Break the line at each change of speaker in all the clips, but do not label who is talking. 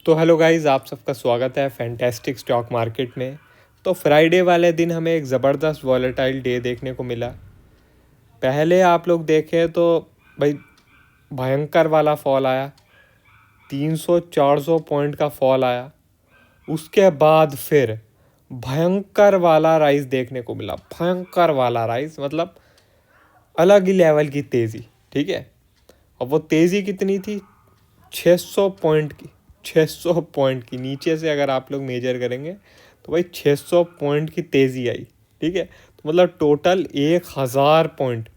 तो hello guys, आप सबका स्वागत है फैंटेस्टिक स्टॉक मार्केट में। तो फ्राइडे वाले दिन हमें एक ज़बरदस्त वॉलेटाइल डे देखने को मिला। पहले आप लोग देखें तो भाई भयंकर वाला फॉल आया, 300-400 पॉइंट का फॉल आया। उसके बाद फिर भयंकर वाला राइज देखने को मिला, भयंकर वाला राइज मतलब अलग ही लेवल की तेज़ी। ठीक है, और वो तेज़ी कितनी थी? 600 पॉइंट की। 600 पॉइंट की नीचे से अगर आप लोग मेजर करेंगे तो भाई 600 पॉइंट की तेज़ी आई। ठीक है, तो मतलब टोटल 1000 पॉइंट,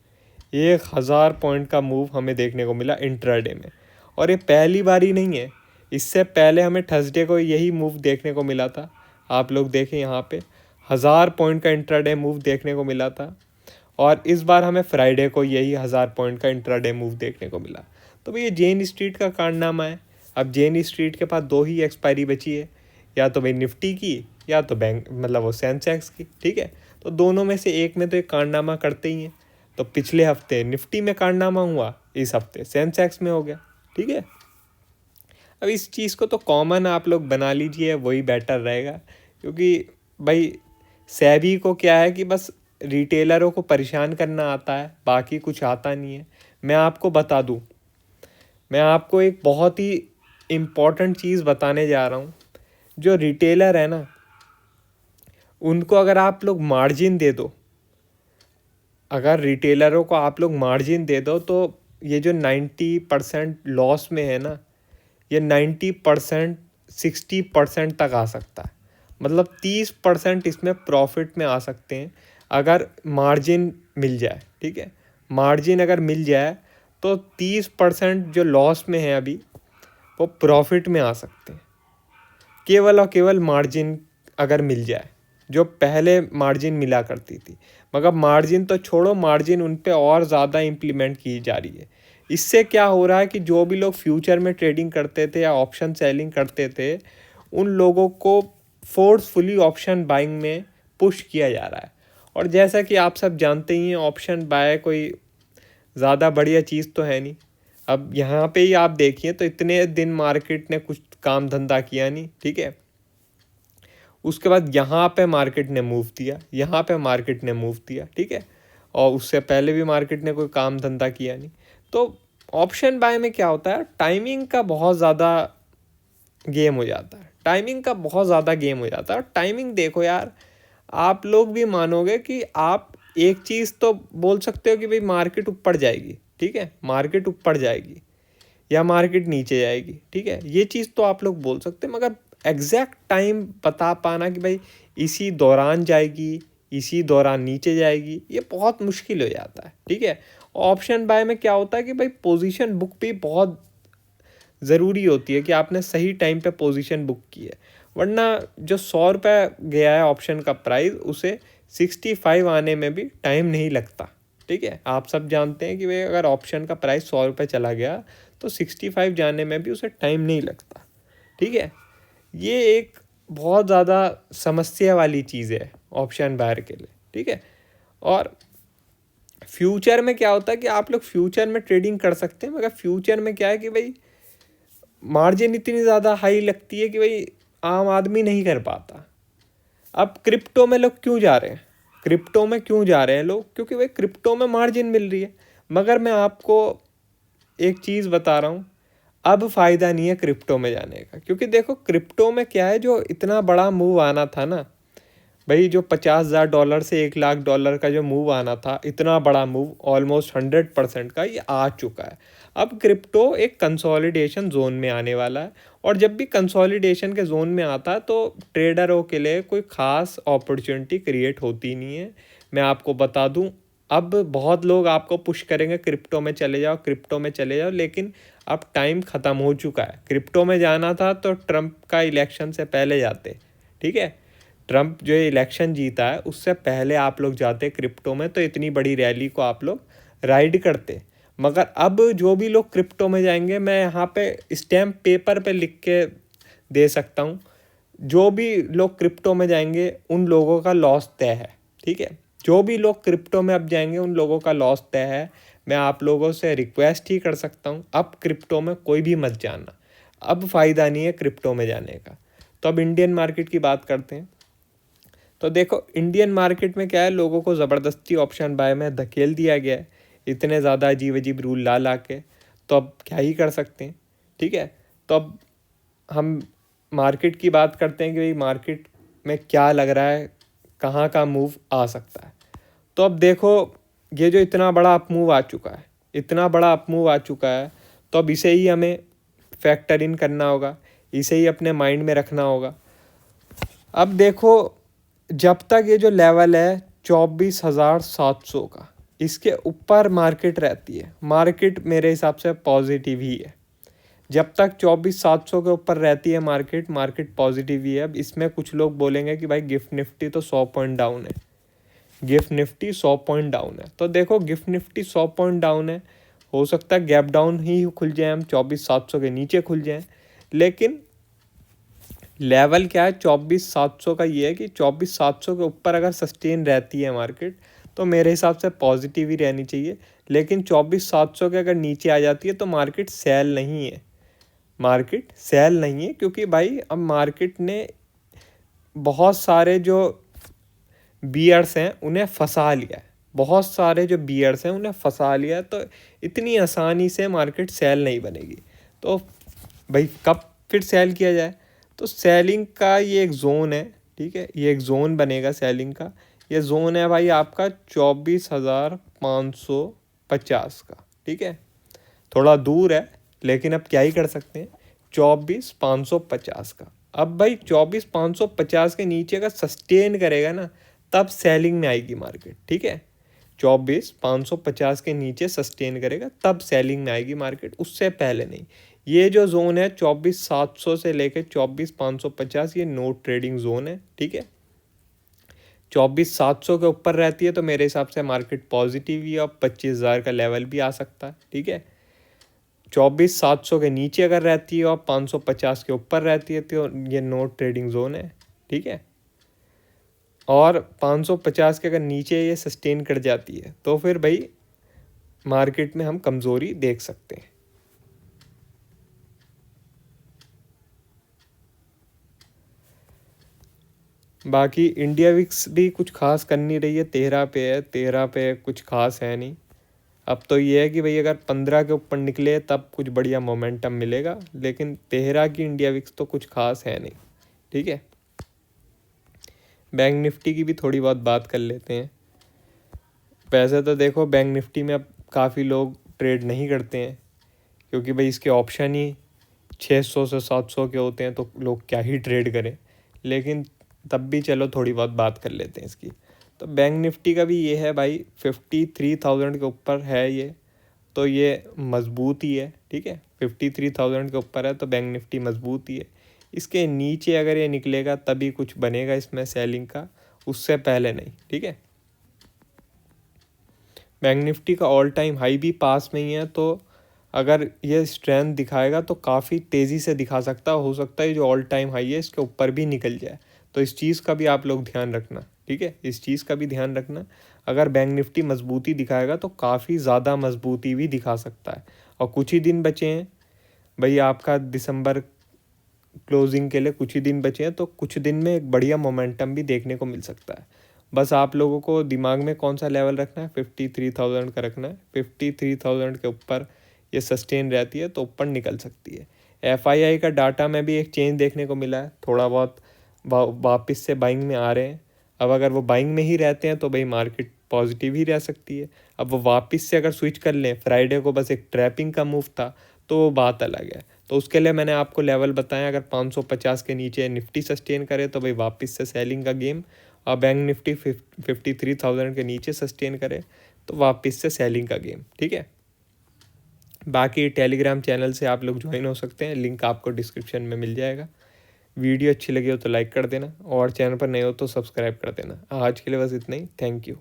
1000 पॉइंट का मूव हमें देखने को मिला इंट्राडे में। और ये पहली बारी नहीं है, इससे पहले हमें थर्सडे को यही मूव देखने को मिला था। आप लोग देखें यहाँ पे 1000 पॉइंट का इंट्राडे मूव देखने को मिला था, और इस बार हमें फ्राइडे को यही 1000 पॉइंट का इंट्राडे मूव देखने को मिला। तो भाई ये जेन स्ट्रीट का कारनामा है। अब जेन स्ट्रीट के पास दो ही एक्सपायरी बची है, या तो भाई निफ्टी की या तो बैंक मतलब वो सेंसेक्स की। ठीक है, तो दोनों में से एक में तो एक कारनामा करते ही हैं। तो पिछले हफ्ते निफ्टी में कारनामा हुआ, इस हफ्ते सेंसेक्स में हो गया। ठीक है, अब इस चीज़ को तो कॉमन आप लोग बना लीजिए, वही बेटर रहेगा। क्योंकि भाई सेबी को क्या है कि बस रिटेलरों को परेशान करना आता है, बाकी कुछ आता नहीं है। मैं आपको बता दूं, मैं आपको एक बहुत ही इम्पॉर्टेंट चीज़ बताने जा रहा हूँ। जो रिटेलर है ना, उनको अगर आप लोग मार्जिन दे दो, अगर रिटेलरों को आप लोग मार्जिन दे दो, तो ये जो 90% लॉस में है ना, ये 90% 60% तक आ सकता है। मतलब 30% इसमें प्रॉफिट में आ सकते हैं अगर मार्जिन मिल जाए। ठीक है, मार्जिन अगर मिल जाए तो 30% जो लॉस में है अभी, वो प्रॉफिट में आ सकते हैं, केवल और केवल मार्जिन अगर मिल जाए, जो पहले मार्जिन मिला करती थी। मगर मार्जिन तो छोड़ो, मार्जिन उन पे और ज़्यादा इम्प्लीमेंट की जा रही है। इससे क्या हो रहा है कि जो भी लोग फ्यूचर में ट्रेडिंग करते थे या ऑप्शन सेलिंग करते थे, उन लोगों को फोर्सफुली ऑप्शन बाइंग में पुश किया जा रहा है। और जैसा कि आप सब जानते ही हैं, ऑप्शन बाय कोई ज़्यादा बढ़िया चीज़ तो है नहीं। अब यहाँ पे ही आप देखिए तो इतने दिन मार्केट ने कुछ काम धंधा किया नहीं। ठीक है, उसके बाद यहाँ पे मार्केट ने मूव दिया, यहाँ पे मार्केट ने मूव दिया। ठीक है, और उससे पहले भी मार्केट ने कोई काम धंधा किया नहीं। तो ऑप्शन बाय में क्या होता है, टाइमिंग का बहुत ज़्यादा गेम हो जाता है, टाइमिंग का बहुत ज़्यादा गेम हो जाता है। और टाइमिंग देखो यार, आप लोग भी मानोगे कि आप एक चीज़ तो बोल सकते हो कि भाई मार्केट ऊपर जाएगी। ठीक है, मार्केट ऊपर जाएगी या मार्केट नीचे जाएगी। ठीक है, ये चीज़ तो आप लोग बोल सकते हैं, मगर एग्जैक्ट टाइम बता पाना कि भाई इसी दौरान जाएगी, इसी दौरान नीचे जाएगी, ये बहुत मुश्किल हो जाता है। ठीक है, ऑप्शन बाय में क्या होता है कि भाई पोजीशन बुक भी बहुत ज़रूरी होती है कि आपने सही टाइम पे पोजीशन बुक की है। वरना जो 100 रुपये गया है ऑप्शन का प्राइस, उसे 65 आने में भी टाइम नहीं लगता। ठीक है, आप सब जानते हैं कि भाई अगर ऑप्शन का प्राइस 100 रुपये चला गया तो 65 जाने में भी उसे टाइम नहीं लगता। ठीक है, ये एक बहुत ज़्यादा समस्या वाली चीज़ है ऑप्शन बायर के लिए। ठीक है, और फ्यूचर में क्या होता है कि आप लोग फ्यूचर में ट्रेडिंग कर सकते हैं, मगर फ्यूचर में क्या है कि भाई मार्जिन इतनी ज़्यादा हाई लगती है कि भाई आम आदमी नहीं कर पाता। अब क्रिप्टो में लोग क्यों जा रहे हैं, क्रिप्टो में क्यों जा रहे हैं लोग? क्योंकि भाई क्रिप्टो में मार्जिन मिल रही है। मगर मैं आपको एक चीज़ बता रहा हूँ, अब फ़ायदा नहीं है क्रिप्टो में जाने का। क्योंकि देखो क्रिप्टो में क्या है, जो इतना बड़ा मूव आना था ना भाई, जो $50,000 से $1,00,000 का जो मूव आना था, इतना बड़ा मूव ऑलमोस्ट 100% का, ये आ चुका है। अब क्रिप्टो एक कंसोलिडेशन जोन में आने वाला है। और जब भी कंसोलिडेशन के जोन में आता है तो ट्रेडरों के लिए कोई ख़ास अपॉर्चुनिटी क्रिएट होती नहीं है। मैं आपको बता दूं, अब बहुत लोग आपको पुश करेंगे क्रिप्टो में चले जाओ, क्रिप्टो में चले जाओ, लेकिन अब टाइम ख़त्म हो चुका है। क्रिप्टो में जाना था तो ट्रंप का इलेक्शन से पहले जाते। ठीक है, ट्रंप जो इलेक्शन जीता है उससे पहले आप लोग जाते क्रिप्टो में, तो इतनी बड़ी रैली को आप लोग राइड करते। मगर अब जो भी लोग क्रिप्टो में जाएंगे, मैं यहाँ पे स्टैम्प पेपर पे लिख के दे सकता हूँ, जो भी लोग क्रिप्टो में जाएंगे उन लोगों का लॉस तय है। ठीक है, जो भी लोग क्रिप्टो में अब जाएंगे उन लोगों का लॉस तय है। मैं आप लोगों से रिक्वेस्ट ही कर सकता हूँ, अब क्रिप्टो में कोई भी मत जाना। अब फ़ायदा नहीं है क्रिप्टो में जाने का। तो अब इंडियन मार्केट की बात करते हैं। तो देखो इंडियन मार्केट में क्या है, लोगों को ज़बरदस्ती ऑप्शन बाय में धकेल दिया गया है, इतने ज़्यादा अजीब अजीब रूल ला के। तो अब क्या ही कर सकते हैं, ठीक है। तो अब हम मार्केट की बात करते हैं कि भाई मार्केट में क्या लग रहा है, कहाँ का मूव आ सकता है। तो अब देखो ये जो इतना बड़ा अप मूव आ चुका है, इतना बड़ा अप मूव आ चुका है, तो अब इसे ही हमें फैक्टर इन करना होगा, इसे ही अपने माइंड में रखना होगा। अब देखो जब तक ये जो लेवल है 24,700 का, इसके ऊपर मार्केट रहती है, मार्केट मेरे हिसाब से पॉजिटिव ही है। जब तक 24,700 के ऊपर रहती है मार्केट, मार्केट पॉजिटिव ही है। अब इसमें कुछ लोग बोलेंगे कि भाई गिफ्ट निफ्टी तो 100 पॉइंट डाउन है, गिफ्ट निफ्टी 100 पॉइंट डाउन है। तो देखो गिफ्ट निफ्टी 100 पॉइंट डाउन है, हो सकता है गैप डाउन ही खुल जाए, हम 24,700 के नीचे खुल जाएं, लेकिन लेवल क्या है 24,700 का, ये है कि 24,700 के ऊपर अगर सस्टेन रहती है मार्केट तो मेरे हिसाब से पॉजिटिव ही रहनी चाहिए। लेकिन 24,700 के अगर नीचे आ जाती है तो मार्केट सेल नहीं है, मार्केट सेल नहीं है, क्योंकि भाई अब मार्केट ने बहुत सारे जो बियर्स हैं उन्हें फंसा लिया है, बहुत सारे जो बियर्स हैं उन्हें फंसा लिया है। तो इतनी आसानी से मार्केट सेल नहीं बनेगी। तो भाई कब फिर सेल किया जाए, तो सेलिंग का ये एक जोन है, ठीक है, ये एक जोन बनेगा सेलिंग का। ये जोन है भाई आपका 24,550 का, ठीक है, थोड़ा दूर है लेकिन अब क्या ही कर सकते हैं, 24,550 का। अब भाई 24,550 के नीचे का सस्टेन करेगा ना, तब सेलिंग में आएगी मार्केट, ठीक है। 24,550 के नीचे सस्टेन करेगा तब सेलिंग में आएगी मार्केट, उससे पहले नहीं। ये जो जोन है 24,700 से लेकर 24,550, ये नो ट्रेडिंग जोन है, ठीक है। 24,700 के ऊपर रहती है तो मेरे हिसाब से मार्केट पॉजिटिव ही, और 25,000 का लेवल भी आ सकता है, ठीक है। 24,700 के नीचे अगर रहती है और 550 के ऊपर रहती है तो ये नो ट्रेडिंग जोन है, ठीक है। और 550 के अगर नीचे ये सस्टेन कर जाती है तो फिर भाई मार्केट में हम कमज़ोरी देख सकते हैं। बाकी इंडिया विक्स भी कुछ खास कर नहीं रही है, 13 पे है, 13 पे कुछ खास है नहीं। अब तो ये है कि भाई अगर 15 के ऊपर निकले तब कुछ बढ़िया मोमेंटम मिलेगा, लेकिन 13 की इंडिया विक्स तो कुछ खास है नहीं, ठीक है। बैंक निफ्टी की भी थोड़ी बहुत बात कर लेते हैं। वैसे तो देखो बैंक निफ्टी में अब काफ़ी लोग ट्रेड नहीं करते हैं, क्योंकि भाई इसके ऑप्शन ही 600 से 700 के होते हैं, तो लोग क्या ही ट्रेड करें। लेकिन तब भी चलो थोड़ी बहुत बात कर लेते हैं इसकी। तो बैंक निफ्टी का भी ये है भाई 53,000 के ऊपर है ये, तो ये मजबूत ही है, ठीक है। 53,000 के ऊपर है तो बैंक निफ्टी मजबूत ही है। इसके नीचे अगर ये निकलेगा तभी कुछ बनेगा इसमें सेलिंग का, उससे पहले नहीं, ठीक है। बैंक निफ्टी का ऑल टाइम हाई भी पास में ही है, तो अगर ये स्ट्रेंथ दिखाएगा तो काफ़ी तेज़ी से दिखा सकता, हो सकता है जो ऑल टाइम हाई है इसके ऊपर भी निकल जाए। तो इस चीज़ का भी आप लोग ध्यान रखना, ठीक है, इस चीज़ का भी ध्यान रखना। अगर बैंक निफ्टी मजबूती दिखाएगा तो काफ़ी ज़्यादा मजबूती भी दिखा सकता है। और कुछ ही दिन बचे हैं भाई, आपका दिसंबर क्लोजिंग के लिए कुछ ही दिन बचे हैं, तो कुछ दिन में एक बढ़िया मोमेंटम भी देखने को मिल सकता है। बस आप लोगों को दिमाग में कौन सा लेवल रखना है, 53,000 का रखना है। 53,000 के ऊपर ये सस्टेन रहती है तो ऊपर निकल सकती है। FII का डाटा में भी एक चेंज देखने को मिला है, थोड़ा बहुत वापस से बाइंग में आ रहे हैं। अब अगर वो बाइंग में ही रहते हैं तो भाई मार्केट पॉजिटिव ही रह सकती है। अब वो वापस से अगर स्विच कर लें, फ्राइडे को बस एक ट्रैपिंग का मूव था, तो वो बात अलग है। तो उसके लिए मैंने आपको लेवल बताया, अगर 550 के नीचे निफ्टी सस्टेन करे तो भाई वापस से सेलिंग का गेम, और बैंक निफ्टी 53,000 के नीचे सस्टेन करे तो वापस से सेलिंग का गेम, ठीक है। बाकी टेलीग्राम चैनल से आप लोग ज्वाइन हो सकते हैं, लिंक आपको डिस्क्रिप्शन में मिल जाएगा। वीडियो अच्छी लगी हो तो लाइक कर देना, और चैनल पर नए हो तो सब्सक्राइब कर देना। आज के लिए बस इतना ही, थैंक यू।